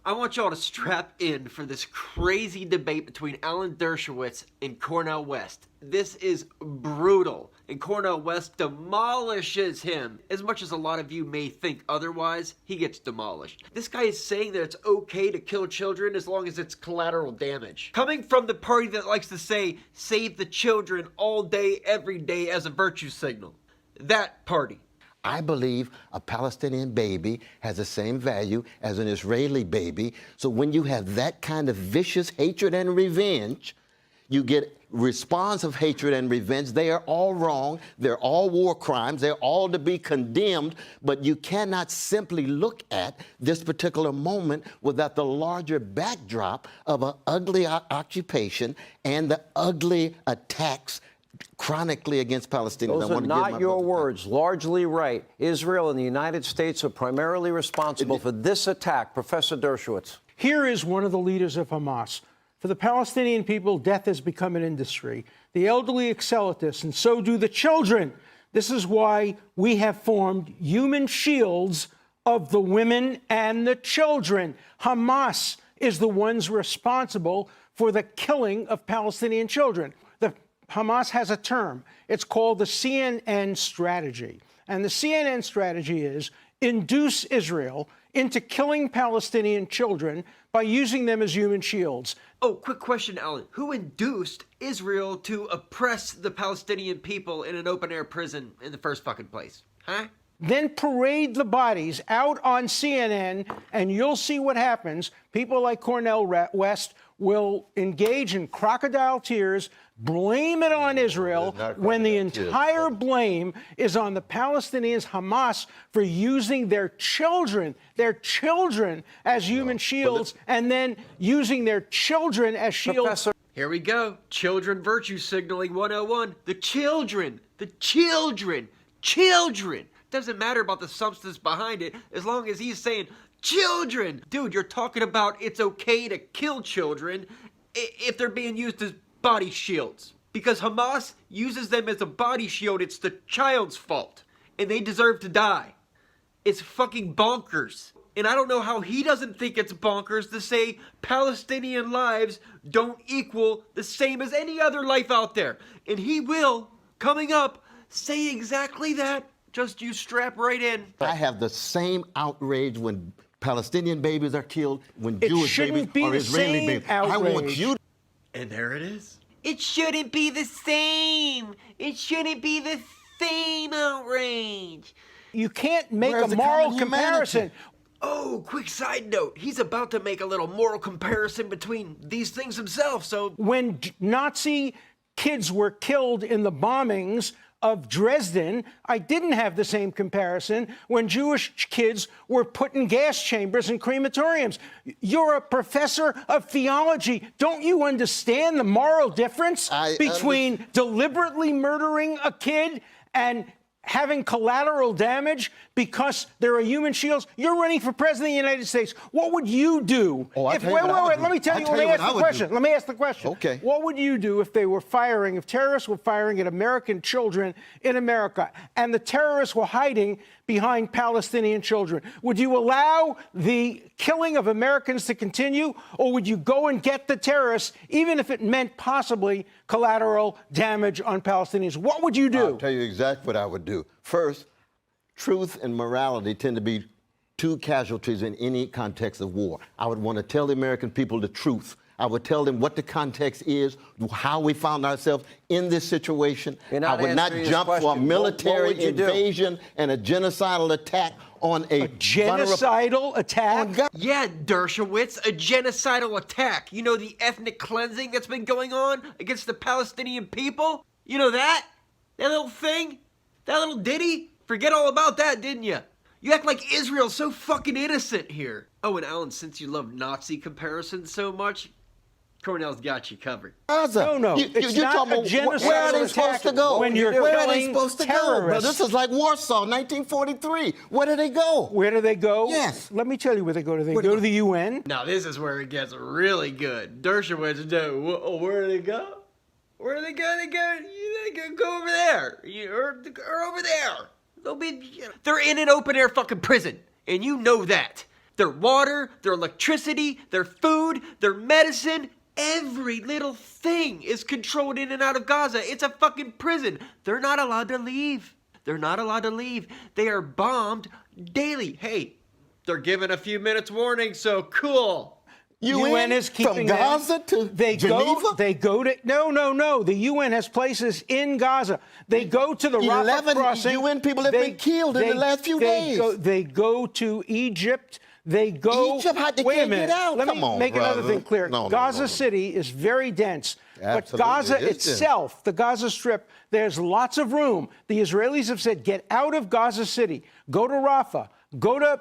I want y'all to strap in for this crazy debate between Alan Dershowitz and Cornel West. This is brutal, and Cornel West demolishes him. As much as a lot of you may think otherwise, he gets demolished. This guy is saying that it's okay to kill children as long as it's collateral damage. Coming from the party that likes to say, save the children all day, every day as a virtue signal. That party. I believe a Palestinian baby has the same value as an Israeli baby. So when you have that kind of vicious hatred and revenge, you get response of hatred and revenge. They are all wrong. They're all war crimes. They're all to be condemned. But you cannot simply look at this particular moment without the larger backdrop of an ugly occupation and the ugly attacks chronically against Palestinians. Those are not your words. Largely right. Israel and the United States are primarily responsible for this attack. Professor Dershowitz. Here is one of the leaders of Hamas. For the Palestinian people, death has become an industry. The elderly excel at this, and so do the children. This is why we have formed human shields of the women and the children. Hamas is the ones responsible for the killing of Palestinian children. Hamas has a term. It's called the CNN strategy. And the CNN strategy is induce Israel into killing Palestinian children by using them as human shields. Oh, quick question, Alan. Who induced Israel to oppress the Palestinian people in an open-air prison in the first fucking place? Huh? Then parade the bodies out on CNN, and you'll see what happens. People like Cornel West will engage in crocodile tears, blame it on Israel, when the entire blame is on the Palestinians, Hamas, for using their children as human shields, and then using their children as shields. Professor. Here we go. Children virtue signaling 101. The children. Doesn't matter about the substance behind it as long as he's saying children. Dude, you're talking about it's okay to kill children if they're being used as body shields. Because Hamas uses them as a body shield, it's the child's fault. And they deserve to die. It's fucking bonkers. And I don't know how he doesn't think it's bonkers to say Palestinian lives don't equal the same as any other life out there. And he will, coming up, say exactly that. Just you strap right in. I have the same outrage when Palestinian babies are killed, when Jewish babies or Israeli babies. I want you. And there it is. It shouldn't be the same. It shouldn't be the same outrage. You can't make a moral comparison. Oh, quick side note. He's about to make a little moral comparison between these things himself, so... When Nazi kids were killed in the bombings of Dresden, I didn't have the same comparison when Jewish kids were put in gas chambers and crematoriums. You're a professor of theology. Don't you understand the moral difference between deliberately murdering a kid and having collateral damage because there are human shields? You're running for president of the United States. What would you do? Let me ask the question. Okay. What would you do if terrorists were firing at American children in America and the terrorists were hiding behind Palestinian children? Would you allow the killing of Americans to continue, or would you go and get the terrorists, even if it meant possibly collateral damage on Palestinians? What would you do? I'll tell you exactly what I would do. First, truth and morality tend to be two casualties in any context of war. I would want to tell the American people the truth. I would tell them what the context is, how we found ourselves in this situation. I would not jump for a military invasion and a genocidal attack on a genocidal attack? Yeah, Dershowitz, a genocidal attack. You know the ethnic cleansing that's been going on against the Palestinian people? You know that? That little thing? That little ditty? Forget all about that, didn't you? You act like Israel's so fucking innocent here. Oh, and Alan, since you love Nazi comparisons so much, Cornel's got you covered. Gaza. No, it's not a genocidal where are they supposed to go? When you're where are they killing supposed to terrorists. go? This is like Warsaw, 1943. Where do they go? Where do they go? Yes. Let me tell you where they go. Do they go to the UN? Now, this is where it gets really good. Dershowitz, where do they go? Where do they go? They go over there. Or over there. They're in an open-air fucking prison, and you know that. Their water, their electricity, their food, their medicine, every little thing is controlled in and out of Gaza. It's a fucking prison. They're not allowed to leave. They're not allowed to leave. They are bombed daily. Hey, they're given a few minutes warning, so cool. UN is keeping from Gaza to Geneva? They go to no. The UN has places in Gaza. They go to the Rafah 11 crossing. UN people have been killed in the last few days. They go to Egypt. They go. Egypt, how they wait can't a minute. get out? Let Come me on, make another brother. thing clear. No. Gaza City is very dense. Absolutely. But Gaza It is itself, the Gaza Strip, there's lots of room. The Israelis have said, get out of Gaza City. Go to Rafah. Go to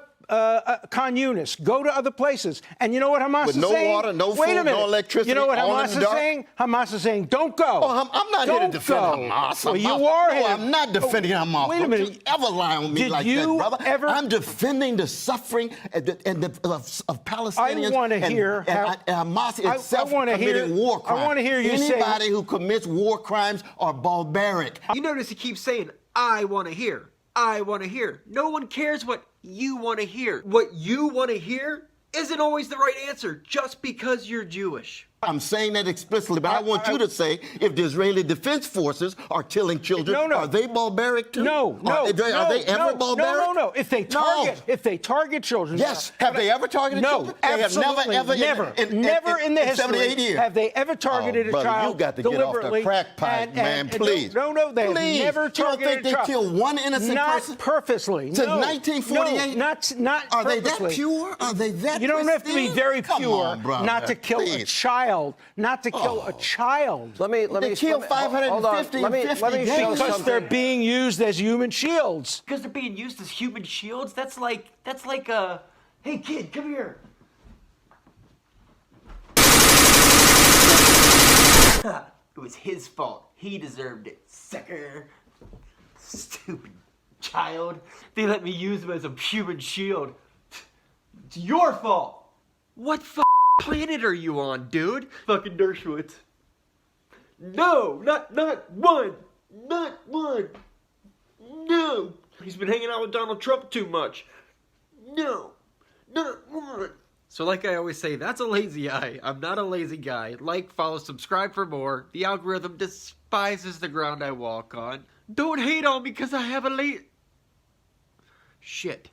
Khan Yunis, go to other places. And you know what Hamas With is no saying? water, no Wait food, a minute. no electricity, You know what all in Hamas the is dark? saying? Hamas is saying, don't go. Oh, I'm not here to Don't defend go. Hamas. Well, you Hamas. are No, here. I'm not defending Hamas. Wait a Don't minute. you ever lie on me Did like you that, brother. ever- I'm defending the suffering of Palestinians. I wanna hear how- Hamas I itself wanna committing hear- war crimes. I wanna hear you say- Anybody who commits war crimes are barbaric. You notice he keeps saying, I want to hear. I want to hear. No one cares what you want to hear. What you want to hear isn't always the right answer just because you're Jewish. I'm saying that explicitly, but I want you to say if the Israeli Defense Forces are killing children, are they barbaric too? No. Are they ever barbaric? No. If they target children. Yes. Have they ever targeted children? They have absolutely never in the history 78 years. have they ever targeted brother, a child you got to get off the deliberately. crack pipe, man, please. No, they Please. have never You don't targeted think they a child. killed one innocent not person? purposely. Since no. 1948? No, not Are they purposely. that pure? Are they that You don't have to be pristine? very Come pure on, brother. not to kill a Please. child. Not to kill a child. Let me They killed hold on. 550 Let me in 50 show days. Because something. they're being used as human shields. Because they're being used as human shields? That's like hey kid, come here. It was his fault. He deserved it, sucker. Stupid child. They let me use him as a human shield. It's your fault. What planet are you on, dude? Fucking Dershowitz. No, not one. Not one. No. He's been hanging out with Donald Trump too much. No, not one. So like I always say, that's a lazy eye. I'm not a lazy guy. Like, follow, subscribe for more. The algorithm despises the ground I walk on. Don't hate on me because I have a Shit.